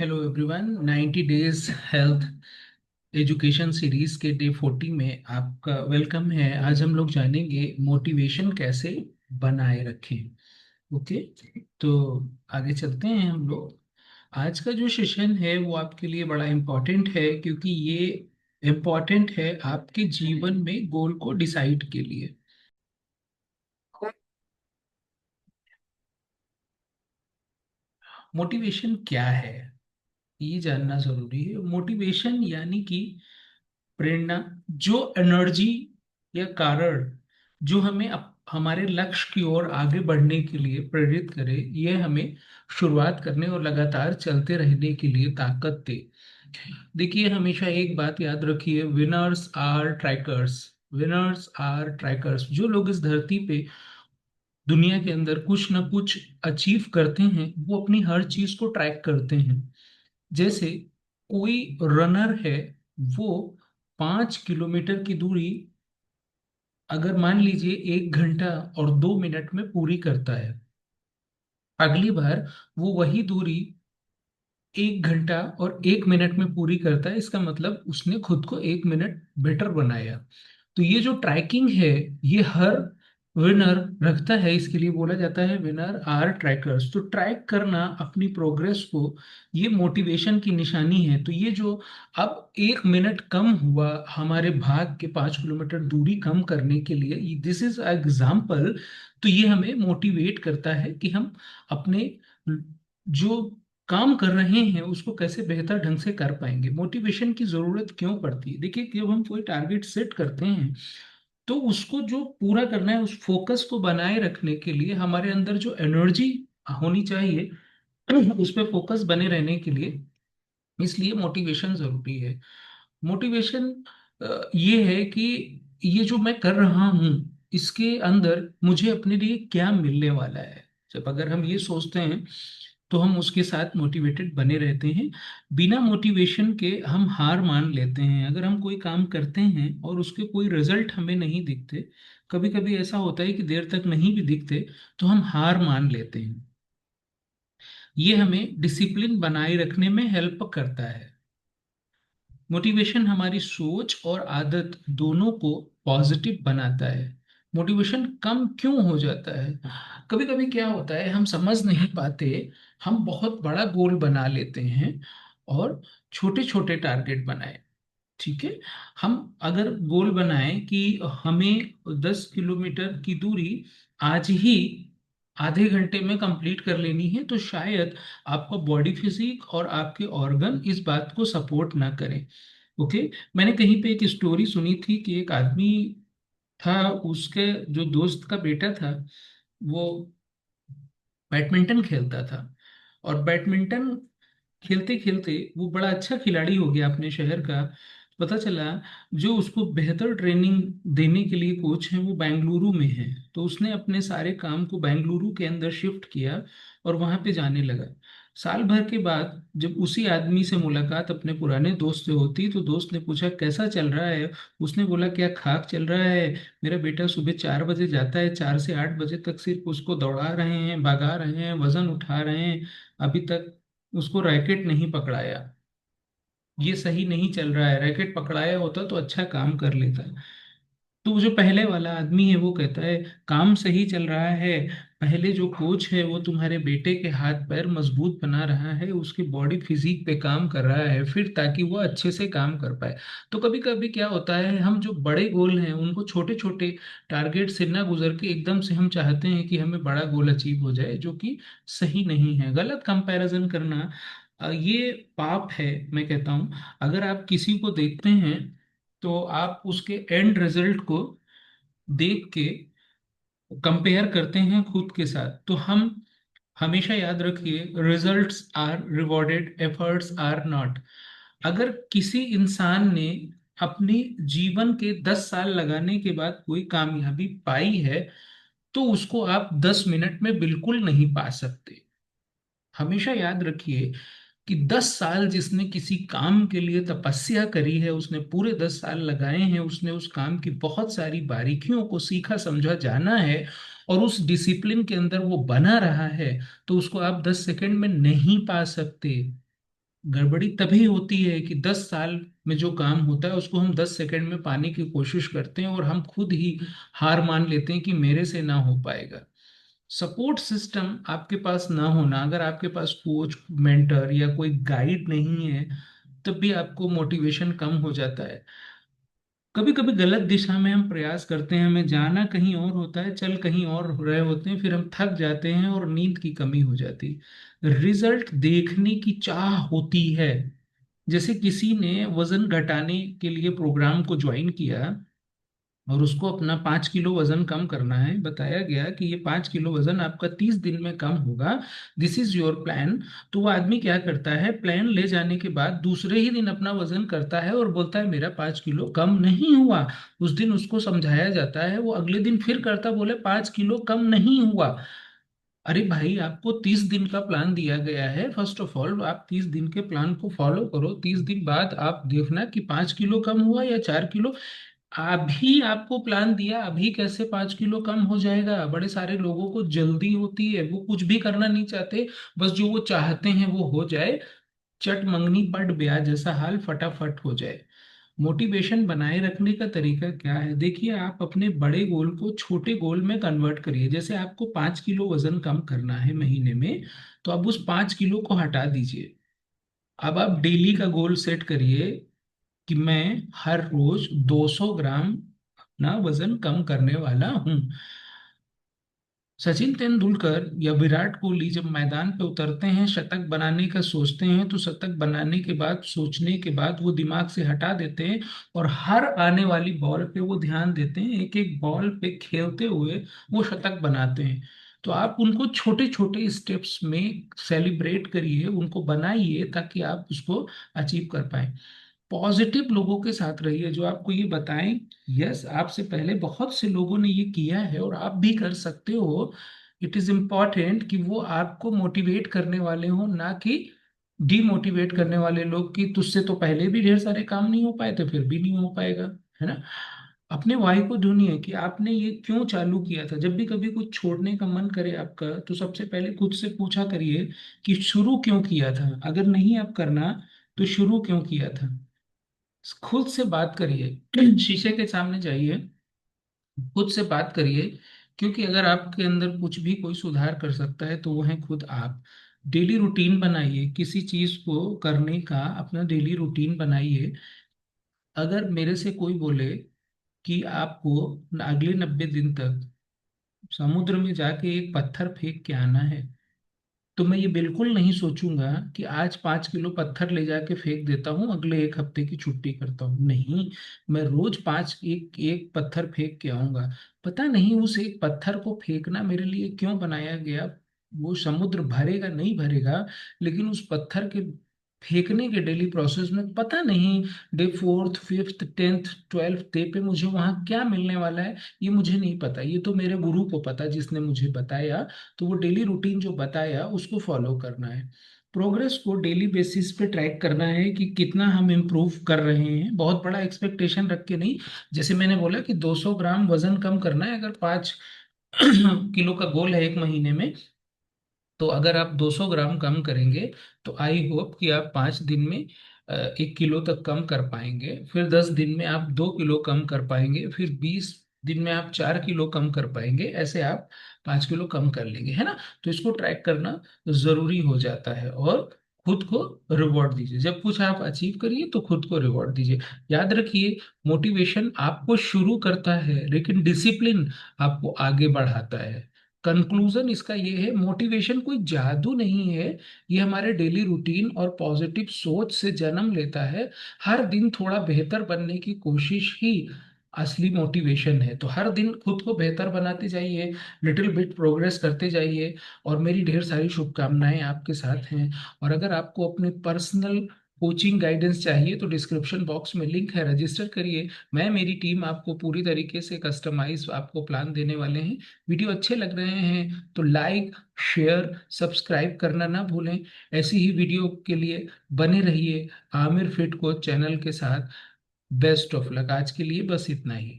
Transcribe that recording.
Hello everyone. 90 days health education series के day 40 में आपका वेलकम है। आज हम लोग जानेंगे मोटिवेशन कैसे बनाए रखें। ओके, तो आगे चलते हैं हम लोग। आज का जो सेशन है वो आपके लिए बड़ा इम्पोर्टेंट है, क्योंकि ये इम्पोर्टेंट है आपके जीवन में गोल को डिसाइड के लिए। मोटिवेशन क्या है ये जानना जरूरी है। मोटिवेशन यानी कि प्रेरणा, जो एनर्जी या कारण जो हमें हमारे लक्ष्य की ओर आगे बढ़ने के लिए प्रेरित करे, यह हमें शुरुआत करने और लगातार चलते रहने के लिए ताकत दे। देखिए, हमेशा एक बात याद रखिए, winners are trackers. Winners are trackers. जो लोग इस धरती पे दुनिया के अंदर कुछ ना कुछ अचीव करते हैं, वो अपनी हर चीज को ट्रैक करते हैं। जैसे कोई रनर है, वो 5 किलोमीटर की दूरी अगर मान लीजिए 1 घंटा और 2 मिनट में पूरी करता है, अगली बार वो वही दूरी 1 घंटा और 1 मिनट में पूरी करता है। इसका मतलब उसने खुद को 1 मिनट बेटर बनाया। तो ये जो ट्रैकिंग है, ये हर विनर रखता है। इसके लिए बोला जाता है विनर आर ट्रैकर्स। तो ट्रैक करना अपनी प्रोग्रेस को, ये मोटिवेशन की निशानी है। तो ये जो अब 1 मिनट कम हुआ हमारे भाग के 5 किलोमीटर दूरी कम करने के लिए, दिस इज एग्जाम्पल। तो ये हमें मोटिवेट करता है कि हम अपने जो काम कर रहे हैं उसको कैसे बेहतर ढंग से कर पाएंगे। मोटिवेशन की जरूरत क्यों पड़ती है? देखिए, जब हम कोई टारगेट सेट करते हैं, तो उसको जो पूरा करना है, उस फोकस को बनाए रखने के लिए हमारे अंदर जो एनर्जी होनी चाहिए, उस पे फोकस बने रहने के लिए, इसलिए मोटिवेशन जरूरी है। मोटिवेशन ये है कि ये जो मैं कर रहा हूँ, इसके अंदर मुझे अपने लिए क्या मिलने वाला है। जब अगर हम ये सोचते हैं, तो हम उसके साथ मोटिवेटेड बने रहते हैं। बिना मोटिवेशन के हम हार मान लेते हैं। अगर हम कोई काम करते हैं और उसके कोई रिजल्ट हमें नहीं दिखते, कभी कभी ऐसा होता है कि देर तक नहीं भी दिखते, तो हम हार मान लेते हैं। ये हमें डिसिप्लिन बनाए रखने में हेल्प करता है। मोटिवेशन हमारी सोच और आदत दोनों को पॉजिटिव बनाता है। मोटिवेशन कम क्यों हो जाता है? कभी कभी क्या होता है, हम समझ नहीं पाते। हम बहुत बड़ा गोल बना लेते हैं और छोटे छोटे टारगेट बनाए। ठीक है, हम अगर गोल बनाएं कि हमें 10 किलोमीटर की दूरी आज ही आधे घंटे में कंप्लीट कर लेनी है, तो शायद आपका बॉडी फिजिक और आपके ऑर्गन इस बात को सपोर्ट ना करें। ओके, मैंने कहीं पे एक स्टोरी सुनी थी कि एक आदमी था, उसके जो दोस्त का बेटा था, वो बैडमिंटन खेलता था। और बैडमिंटन खेलते खेलते वो बड़ा अच्छा खिलाड़ी हो गया अपने शहर का। पता चला जो उसको बेहतर ट्रेनिंग देने के लिए कोच हैं, वो बेंगलुरु में हैं। तो उसने अपने सारे काम को बेंगलुरु के अंदर शिफ्ट किया और वहां पे जाने लगा। साल भर के बाद जब उसी आदमी से मुलाकात अपने पुराने दोस्त से होती, तो दोस्त ने पूछा कैसा चल रहा है। उसने बोला क्या खाक चल रहा है। मेरा बेटा सुबह 4 बजे जाता है, 4 से 8 बजे तक सिर्फ उसको दौड़ा रहे हैं, भगा रहे हैं, वजन उठा रहे हैं, अभी तक उसको रैकेट नहीं पकड़ाया। ये सही नहीं चल रहा है, रैकेट पकड़ाया होता तो अच्छा काम कर लेता। तो वो जो पहले वाला आदमी है, वो कहता है काम सही चल रहा है, पहले जो कोच है वो तुम्हारे बेटे के हाथ पैर मजबूत बना रहा है, उसकी बॉडी फिजिक पे काम कर रहा है, फिर ताकि वो अच्छे से काम कर पाए। तो कभी कभी क्या होता है, हम जो बड़े गोल हैं उनको छोटे छोटे टारगेट से ना गुजर के एकदम से हम चाहते हैं कि हमें बड़ा गोल अचीव हो जाए, जो कि सही नहीं है। गलत कंपैरिजन करना ये पाप है, मैं कहता हूँ। अगर आप किसी को देखते हैं, तो आप उसके एंड रिजल्ट को देख के कंपेयर करते हैं खुद के साथ। तो हम हमेशा याद रखिए, results are rewarded, efforts are not. अगर किसी इंसान ने अपनी जीवन के 10 साल लगाने के बाद कोई कामयाबी पाई है, तो उसको आप 10 मिनट में बिल्कुल नहीं पा सकते। हमेशा याद रखिए कि 10 साल जिसने किसी काम के लिए तपस्या करी है, उसने पूरे 10 साल लगाए हैं, उसने उस काम की बहुत सारी बारीकियों को सीखा समझा जाना है, और उस डिसिप्लिन के अंदर वो बना रहा है, तो उसको आप 10 सेकंड में नहीं पा सकते। गड़बड़ी तभी होती है कि 10 साल में जो काम होता है उसको हम 10 सेकंड में पाने की कोशिश करते हैं, और हम खुद ही हार मान लेते हैं कि मेरे से ना हो पाएगा। सपोर्ट सिस्टम आपके पास ना होना, अगर आपके पास कोच, मेंटर या कोई गाइड नहीं है, तब भी आपको मोटिवेशन कम हो जाता है। कभी कभी गलत दिशा में हम प्रयास करते हैं, हमें जाना कहीं और होता है, चल कहीं और रहे होते हैं, फिर हम थक जाते हैं और नींद की कमी हो जाती है। रिजल्ट देखने की चाह होती है। जैसे किसी ने वजन घटाने के लिए प्रोग्राम को ज्वाइन किया और उसको अपना 5 किलो वजन कम करना है, बताया गया कि ये 5 किलो वजन आपका 30 दिन में कम होगा, दिस इज योर प्लान। तो वो आदमी क्या करता है, प्लान ले जाने के बाद दूसरे ही दिन अपना वजन करता है और बोलता है मेरा 5 किलो कम नहीं हुआ। उस दिन उसको समझाया जाता है, वो अगले दिन फिर करता, बोले 5 किलो कम नहीं हुआ। अरे भाई, आपको 30 दिन का प्लान दिया गया है, फर्स्ट ऑफ ऑल आप 30 दिन के प्लान को फॉलो करो, 30 दिन बाद आप देखना कि 5 किलो कम हुआ या 4 किलो। अभी आपको प्लान दिया, अभी कैसे 5 किलो कम हो जाएगा? बड़े सारे लोगों को जल्दी होती है, वो कुछ भी करना नहीं चाहते, बस जो वो चाहते हैं वो हो जाए। चट मंगनी पट ब्याह जैसा हाल फटाफट हो जाए। मोटिवेशन बनाए रखने का तरीका क्या है? देखिए, आप अपने बड़े गोल को छोटे गोल में कन्वर्ट करिए। जैसे आपको 5 किलो वजन कम करना है महीने में, तो अब उस 5 किलो को हटा दीजिए। अब आप डेली का गोल सेट करिए कि मैं हर रोज 200 ग्राम अपना वजन कम करने वाला हूं। सचिन तेंदुलकर या विराट कोहली जब मैदान पे उतरते हैं, शतक बनाने का सोचते हैं, तो शतक बनाने के बाद, सोचने के बाद वो दिमाग से हटा देते हैं और हर आने वाली बॉल पे वो ध्यान देते हैं, एक एक बॉल पे खेलते हुए वो शतक बनाते हैं। तो आप उनको छोटे छोटे स्टेप्स में सेलिब्रेट करिए, उनको बनाइए, ताकि आप उसको अचीव कर पाए। पॉजिटिव लोगों के साथ रहिए जो आपको ये बताएं, यस, आपसे पहले बहुत से लोगों ने ये किया है और आप भी कर सकते हो। इट इज इम्पॉर्टेंट कि वो आपको मोटिवेट करने वाले हो, ना कि डीमोटिवेट करने वाले लोग, कि तुझसे तो पहले भी ढेर सारे काम नहीं हो पाए थे, फिर भी नहीं हो पाएगा, है ना। अपने वाई को ढूंढिए कि आपने ये क्यों चालू किया था। जब भी कभी कुछ छोड़ने का मन करे आपका, तो सबसे पहले खुद से पूछा करिए कि शुरू क्यों किया था। अगर नहीं आप करना, तो शुरू क्यों किया था। खुद से बात करिए, शीशे के सामने जाइए, खुद से बात करिए। क्योंकि अगर आपके अंदर कुछ भी कोई सुधार कर सकता है तो वो है खुद आप। डेली रूटीन बनाइए, किसी चीज को करने का अपना डेली रूटीन बनाइए। अगर मेरे से कोई बोले कि आपको अगले 90 दिन तक समुद्र में जाके एक पत्थर फेंक के आना है, तो मैं ये बिल्कुल नहीं सोचूंगा कि आज 5 किलो पत्थर ले जाके फेंक देता हूँ, अगले एक हफ्ते की छुट्टी करता हूँ। नहीं, मैं रोज पांच एक एक पत्थर फेंक के आऊंगा। पता नहीं उस एक पत्थर को फेंकना मेरे लिए क्यों बनाया गया। वो समुद्र भरेगा नहीं भरेगा, लेकिन उस पत्थर के फेंकने के डेली प्रोसेस में पता नहीं day 4th 5th 10th 12th day पे मुझे वहां क्या मिलने वाला है। ये मुझे नहीं पता, ये तो मेरे गुरु को पता जिसने मुझे बताया। तो वो डेली रूटीन जो बताया उसको फॉलो करना है। प्रोग्रेस को डेली बेसिस पे ट्रैक करना है कि कितना हम इम्प्रूव कर रहे हैं, बहुत बड़ा एक्सपेक्टेशन रख के नहीं। जैसे मैंने बोला कि 200 ग्राम वजन कम करना है, अगर 5 किलो का गोल है एक महीने में, तो अगर आप 200 ग्राम कम करेंगे, तो आई होप कि आप 5 दिन में 1 किलो तक कम कर पाएंगे, फिर 10 दिन में आप 2 किलो कम कर पाएंगे, फिर 20 दिन में आप 4 किलो कम कर पाएंगे, ऐसे आप 5 किलो कम कर लेंगे, है ना। तो इसको ट्रैक करना जरूरी हो जाता है। और खुद को रिवॉर्ड दीजिए, जब कुछ आप अचीव करिए तो खुद को रिवॉर्ड दीजिए। याद रखिए, मोटिवेशन आपको शुरू करता है, लेकिन डिसिप्लिन आपको आगे बढ़ाता है। कंक्लूजन इसका ये है, मोटिवेशन कोई जादू नहीं है, ये हमारे डेली रूटीन और पॉजिटिव सोच से जन्म लेता है। हर दिन थोड़ा बेहतर बनने की कोशिश ही असली मोटिवेशन है। तो हर दिन खुद को बेहतर बनाते जाइए, लिटिल बिट प्रोग्रेस करते जाइए। और मेरी ढेर सारी शुभकामनाएं आपके साथ हैं। और अगर आपको अपने पर्सनल कोचिंग गाइडेंस चाहिए तो डिस्क्रिप्शन बॉक्स में लिंक है, रजिस्टर करिए। मैं, मेरी टीम आपको पूरी तरीके से कस्टमाइज आपको प्लान देने वाले हैं। वीडियो अच्छे लग रहे हैं तो लाइक, शेयर, सब्सक्राइब करना ना भूलें। ऐसी ही वीडियो के लिए बने रहिए आमिर फिट कोच चैनल के साथ। Best of luck. आज के लिए बस इतना ही।